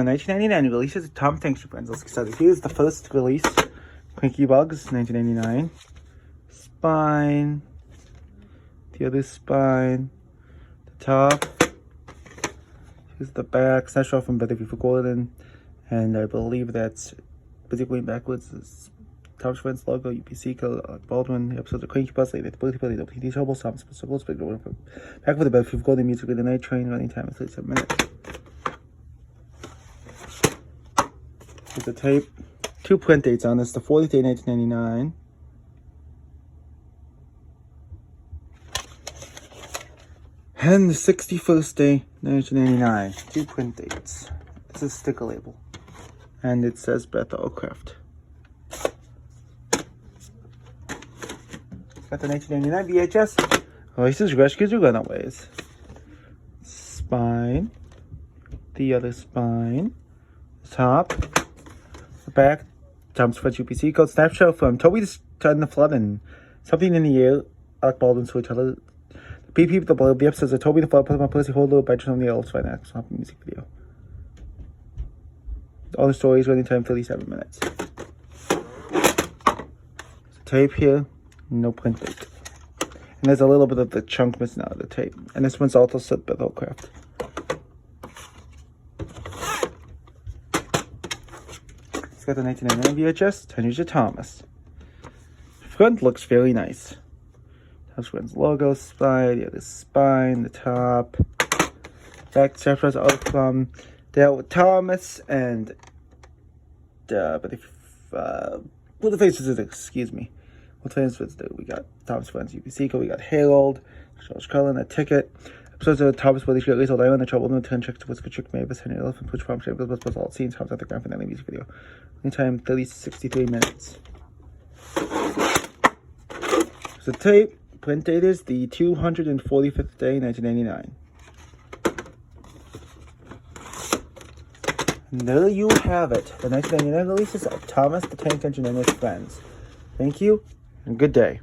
The 1999 releases of Tom Hanks Friends. Let's get started. Here's the first release. Quinky Bugs, 1999. Spine. The other spine. The top. Here's the back. Snatched from Better Before Golden. And I believe that's basically going backwards. Is Tom's Friends logo, UPC code, Baldwin, episodes of Quinky Bugs, the ability, the trouble, Tom's Circles, back with the Better Before Golden music with the night train, running time is 37 minutes. Here's the tape. 2 print dates on this. The 40th day, 1999. And the 61st day, 1999. 2 print dates. It's a sticker label. And it says Bethel Craft. Got the 1999 VHS. Releases Rescues or Runaways. Spine. The other spine. Top. Back, Tom's Friends UPC code, snapshot from Toby to the flood and something in the air. Alec Baldwin to each other. The BP, the episodes of Toby the flood, put my pussy, hold little bedroom on the old fine act, swap music video. All the stories running time 37 minutes. There's a tape here, no print date. And there's a little bit of the chunk missing out of the tape. And this one's also set by Craft. It's got the 1999 VHS, 10 years of Thomas. Front looks very nice. Tom's Friends logo, spine, the other spine, the top. Back chapters are from Dale with Thomas and but if well, the faces is, excuse me. What faces do we got? Tom's Friends UPC, we got Harold, George Cullen, a ticket. Episodes of Thomas where they should at least all the trouble, no 10 checks to what's good trick Mavis, Henry Elephant, Push Farm, Shape, Buzz, all scenes, Tom's at the grand finale music video. Only time 63 minutes. So tape, print date is the 245th day, 1999. And there you have it. The 1999 releases of Thomas the Tank Engine and his friends. Thank you, and good day.